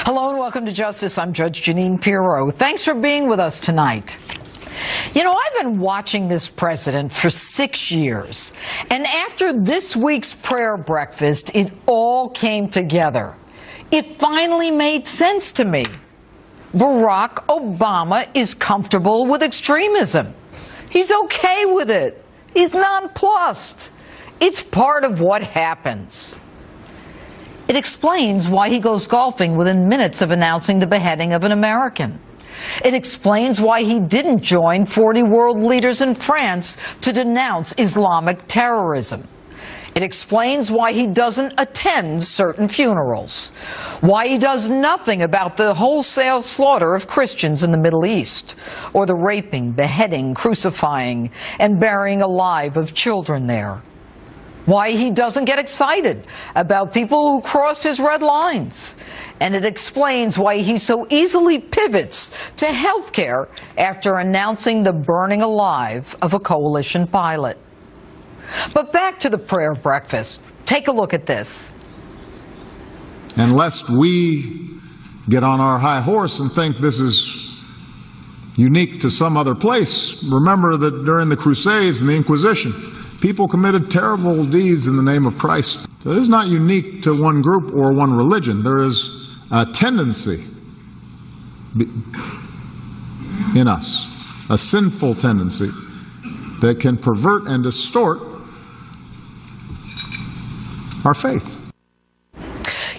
Hello and welcome to Justice. I'm Judge Jeanine Pirro. Thanks for being with us tonight. You know, I've been watching this president for 6 years, and after this week's prayer breakfast, it all came together. It finally made sense to me. Barack Obama is comfortable with extremism. He's okay with it. He's nonplussed. It's part of what happens. It explains why he goes golfing within minutes of announcing the beheading of an American. It explains why he didn't join 40 world leaders in France to denounce Islamic terrorism. It explains why he doesn't attend certain funerals, why he does nothing about the wholesale slaughter of Christians in the Middle East, or the raping, beheading, crucifying, and burying alive of children there. Why he doesn't get excited about people who cross his red lines. And it explains why he so easily pivots to health care after announcing the burning alive of a coalition pilot. But back to the prayer breakfast. Take a look at this. And lest we get on our high horse and think this is unique to some other place, remember that during the Crusades and the Inquisition, people committed terrible deeds in the name of Christ. So this is not unique to one group or one religion. There is a tendency in us, a sinful tendency that can pervert and distort our faith.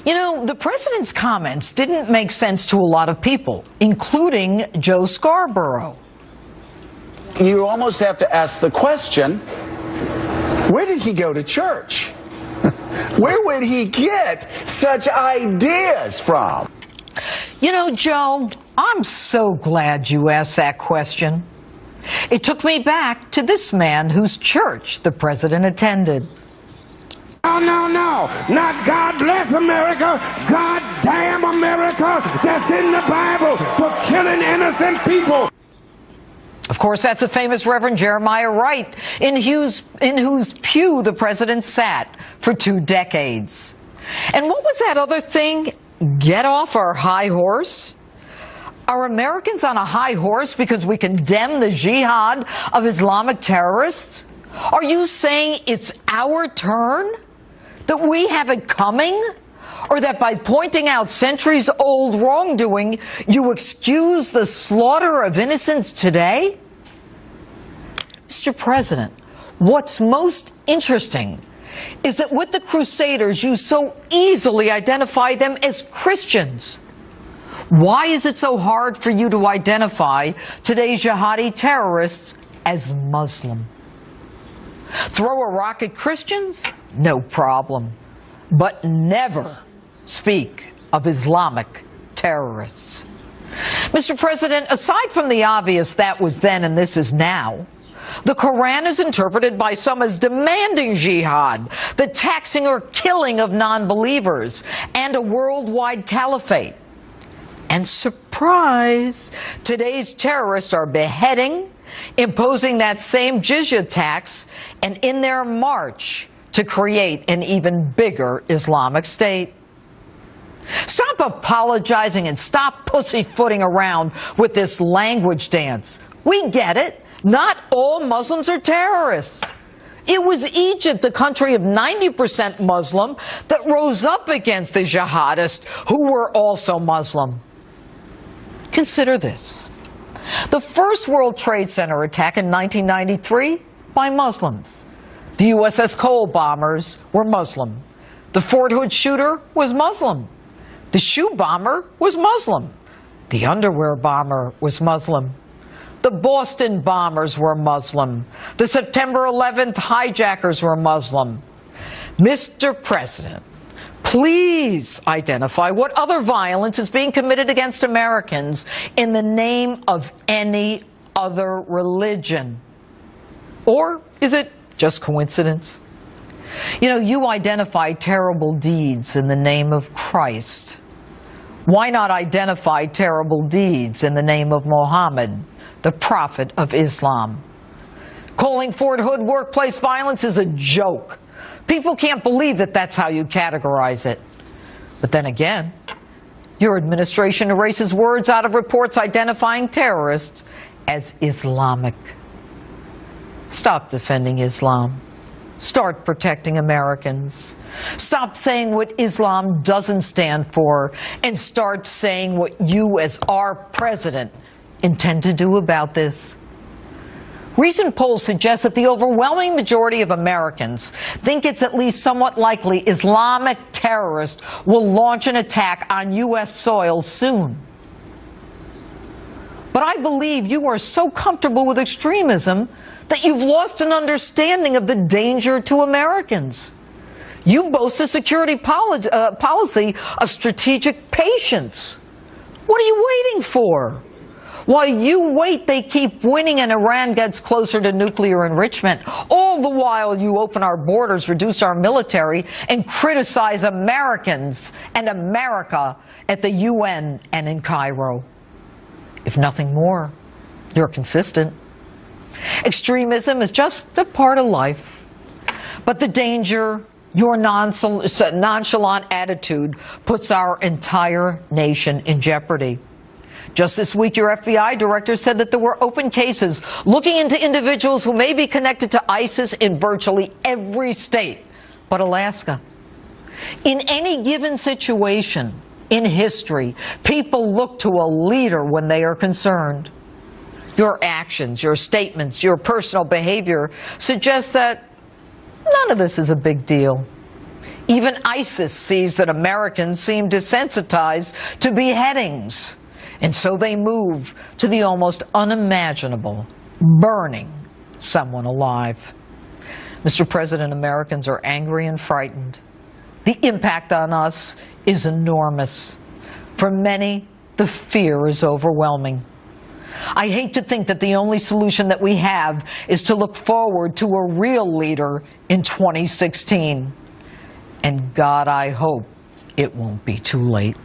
You know, the president's comments didn't make sense to a lot of people, including Joe Scarborough. You almost have to ask the question, where did he go to church? Where would he get such ideas from? You know, Joe, I'm so glad you asked that question. It took me back to this man whose church the president attended. No, not God bless America, God damn America, that's in the Bible for killing innocent people. Of course, that's a famous Reverend Jeremiah Wright, in whose pew the president sat for 2 decades. And what was that other thing? Get off our high horse? Are Americans on a high horse because we condemn the jihad of Islamic terrorists? Are you saying it's our turn? That we have it coming? Or that by pointing out centuries-old wrongdoing, you excuse the slaughter of innocents today? Mr. President, what's most interesting is that with the Crusaders, you so easily identify them as Christians. Why is it so hard for you to identify today's jihadi terrorists as Muslim? Throw a rock at Christians? No problem. But never speak of Islamic terrorists. Mr. President, aside from the obvious that was then and this is now, the Quran is interpreted by some as demanding jihad, the taxing or killing of non-believers, and a worldwide caliphate. And surprise, today's terrorists are beheading, imposing that same jizya tax, and in their march to create an even bigger Islamic State. Stop apologizing and stop pussyfooting around with this language dance. We get it. Not all Muslims are terrorists. It was Egypt, the country of 90% Muslim, that rose up against the jihadists who were also Muslim. Consider this. The first World Trade Center attack in 1993 by Muslims. The USS Cole bombers were Muslim. The Fort Hood shooter was Muslim. The shoe bomber was Muslim. The underwear bomber was Muslim. The Boston bombers were Muslim. The September 11th hijackers were Muslim. Mr. President, please identify what other violence is being committed against Americans in the name of any other religion. Or is it just coincidence? You know, you identify terrible deeds in the name of Christ. Why not identify terrible deeds in the name of Muhammad, the prophet of Islam? Calling Fort Hood workplace violence is a joke. People can't believe that that's how you categorize it. But then again, Your administration erases words out of reports identifying terrorists as Islamic. Stop defending Islam. Start protecting Americans. Stop saying what Islam doesn't stand for and start saying what you, as our president, intend to do about this. Recent polls suggest that the overwhelming majority of Americans think it's at least somewhat likely Islamic terrorists will launch an attack on U.S. soil soon. But I believe you are so comfortable with extremism that you've lost an understanding of the danger to Americans. You boast a security policy of strategic patience. What are you waiting for? While you wait, they keep winning and Iran gets closer to nuclear enrichment. All the while you open our borders, reduce our military, and criticize Americans and America at the UN and in Cairo. If nothing more, you're consistent. Extremism is just a part of life. But the danger, your nonchalant attitude, puts our entire nation in jeopardy. Just this week, your FBI director said that there were open cases looking into individuals who may be connected to ISIS in virtually every state but Alaska. In any given situation in history, people look to a leader when they are concerned. Your actions, your statements, your personal behavior suggest that none of this is a big deal. Even ISIS sees that Americans seem desensitized to beheadings. And so they move to the almost unimaginable, burning someone alive. Mr. President, Americans are angry and frightened. The impact on us is enormous. For many, the fear is overwhelming. I hate to think that the only solution that we have is to look forward to a real leader in 2016. And God, I hope it won't be too late.